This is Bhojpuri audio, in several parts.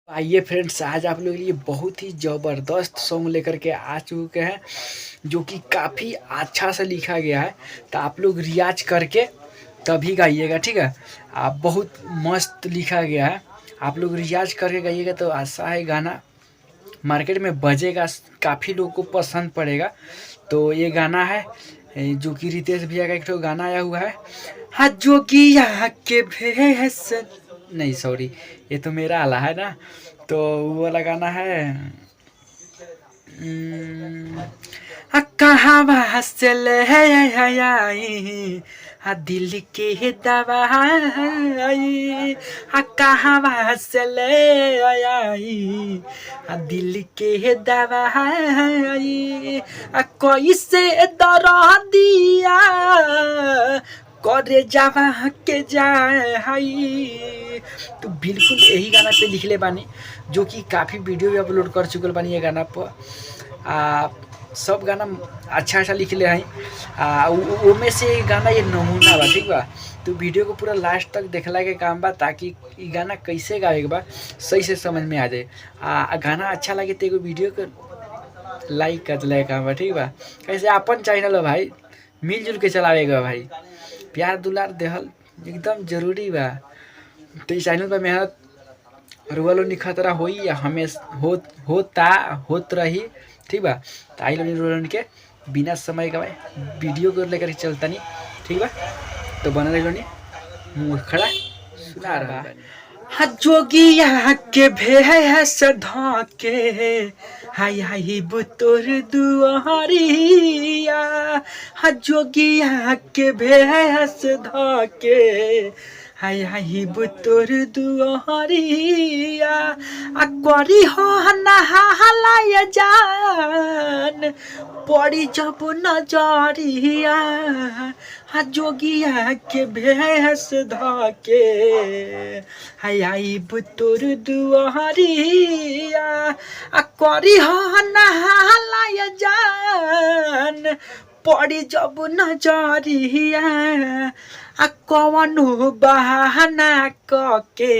आइए फ्रेंड्स, आज आप लोगों के लिए बहुत ही ज़बरदस्त सॉन्ग लेकर के आ चुके हैं जो कि काफ़ी अच्छा से लिखा गया है। तो आप लोग रियाज करके तभी गाइएगा, ठीक है। आप बहुत मस्त लिखा गया है, आप लोग रियाज करके गाइएगा तो ऐसा है गाना मार्केट में बजेगा, काफ़ी लोगों को पसंद पड़ेगा। तो ये गाना है जो कि रितेश भैया का एक तो गाना आया हुआ है, हाँ जोगिया के भेस, नहीं सॉरी, ये तो मेरा आला है ना। तो वो वाला गाना है हाँ कहाँ से ले आई हाँ दिल के दवाई, हाँ कहाँ से ले आई हाँ दिल के दवाई, कैसे दरा दिया करे जावा के जाए हाई। तो बिल्कुल यही गाना पे लिखले बानी जो कि काफ़ी वीडियो भी अपलोड कर चुकल बानी ये गाना पर। सब गाना अच्छा अच्छा लिखले हैं। वो में से गाना ये नमूना बा, ठीक बा। तो वीडियो को पूरा लास्ट तक देखला के काम बा ताकि ये गाना कैसे गावे के बा सही से समझ में आ जाए। गाना अच्छा लगे तो एगो वीडियो को लाइक कर दिला काम बा, ठीक बा। कैसे अपन चैनल है भाई, मिलजुल के चलावेगा भाई, प्यार दुलार देहल एकदम जरूरी बा। तो इस चैनल पर मेहनत रुआलो निखतरा होई या हमेशा होत रही, ठीक बा। तो आई लोन के बिना समय गवाए वीडियो को लेकर चलता नहीं, ठीक बा। तो बना रही लोनी मुँह खड़ा सुना रहा हाँ जोगिया के भेस धके हाय हाय बुतोर दुआरिया, हाँ जोगिया के भेस धके हाय हाय बुतोर दुआरिया, करी हो नहालाय जान पड़ी जब नजरिया, हाँ जोगिया के भेस धके हाय हाय बुतोर दुआरिया, करी हो नहालाय जान पड़ी जब नजरिया, कवनो बहाना कके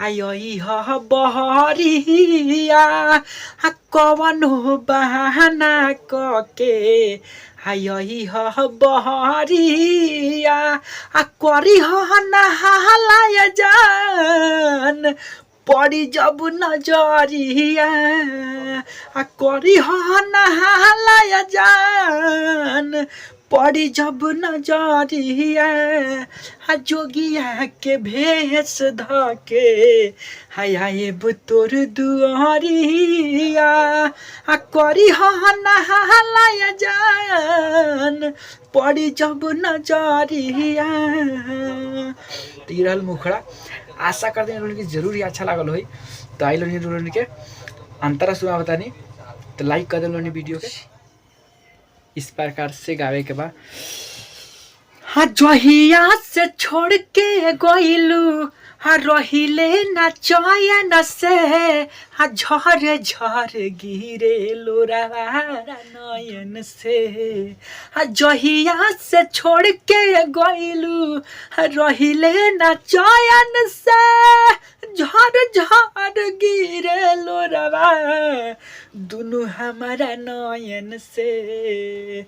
आई ह बहरिया, कवनो बहाना कके आई ह बहरिया, करी ह नहालाय जान पड़ी जब नजरिया, करी ह नहालाय जान पड़ी जब नजरिया, जोगिया के भेस धके हाय हाय बुतोर दुआरिया, करी ह नहालाय जान पड़ी जब नजरिया। तो ये रहल मुखड़ा, आशा करते हैं लोगों की जरूर ही अच्छा लागल होई। तो आई लोगों के अंतरा सुना बतानी, तो लाइक कर दे वीडियो के। इस प्रकार से गावे के बाद हाँ जहिया से छोड़ के गइलू हाँ रहिले ना चयन से, हाँ झर झर गिरे लोरावा नयन से, हाँ जहिया से छोड़ के गइलू हाँ रहिले ना चयन से, झर झर गिरे लोरावा दुनु हमारा नयन से,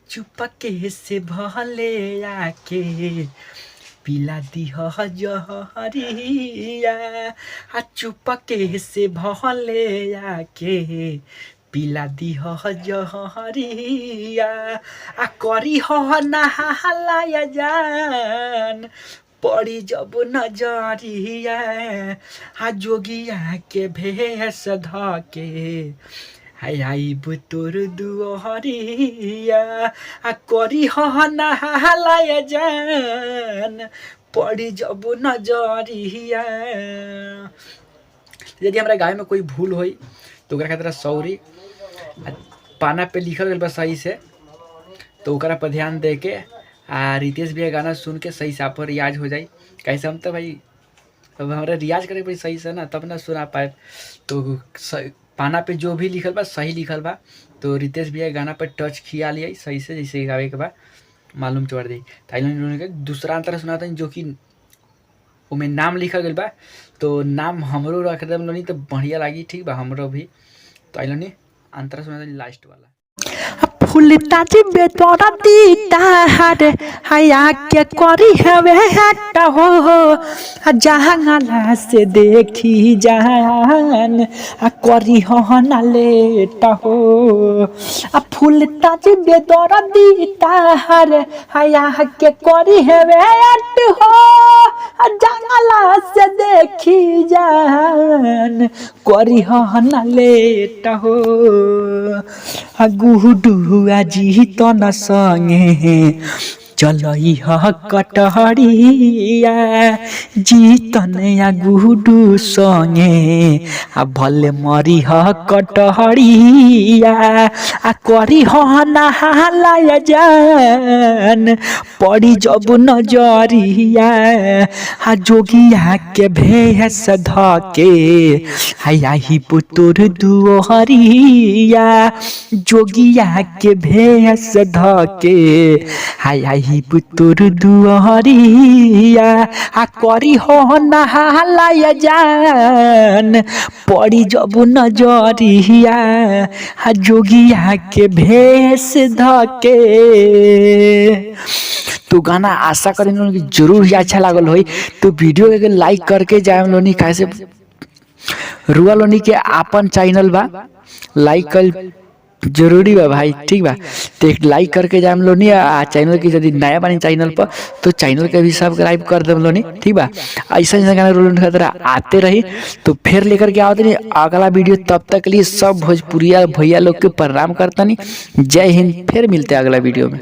चुपके से भले आके पिला दिह जहरिया, चुपके से भले आके पिला दिह जहरिया, करी ह नहालाय जान पड़ी जब नजरिया, जोगिया के भेस धके हाय हाय बुतोर दुआरिया, करी ह नहालाय जान पड़ी जब नजरिया। यदि हमारा गाय में कोई भूल होई तो ओकरा खातिर सॉरी। पाना पे लिखल गल बा सही से, तो ओकरा पर ध्यान दे के रितेश भैया गाना सुन के सही से आप रियाज हो जाए। कैसे हम तो भाई अब हमारा रियाज करे भाई सही से ना, तब ना सुना पाए। तो पाना पे जो भी लिखल बा सही लिखल बा, तो रितेश भैया गाना पर टच खिया लिया सही से जैसे गावे के बाद मालूम चढ़ दी। दूसरा अंतर सुनाता जो कि उमें नाम लिखा गया बा, तो नाम हमरो रख देम लोनी तो बढ़िया लागी, ठीक बा हमरो भी। तो आई लोनी अंतरा सुना लास्ट वाला फुलताची बेतरा दीतार हया के करी हवे हटा हो जहांगला से देखी जान करी हो ना लेटा हो फुलताची बेतरा दीतार हया के करी हवे हट हो जहांगला से देखी जान करी हो ना लेटा हो गुडू आजी तो न संगे चलई ह कटहरिया जीतन या गुडू संगे भले मरी ह कटहरिया करी ह नहाला जान पड़ी जब नजरिया जोगिया के भेस धके ही पुतुर दुहरिया जोगिया के भेस धके ही पुतुर दुहरिया करी हो नहाला जान पड़ी जब नजरिया जोगिया के भेस धके। तो गाना आशा करें कि जरूर ही अच्छा लागल होई। तो वीडियो के लाइक करके जाए लोनी कैसे रुआ लोनी के आपन चैनल बा लाइक कर जरूरी बा भाई, ठीक बा। तो एक लाइक करके जाए लोनी चैनल की यदि नया बनी चैनल पर तो चैनल के भी सब्सक्राइब कर दे लोनी, ठीक बा। ऐसा गाना रोल आते रही तो फिर लेकर के आओ अगला वीडियो। तब तक के लिए सब भोजपुरिया भैया लोग के प्रणाम करता नहीं। जय हिंद, फिर मिलते हैं अगला वीडियो में।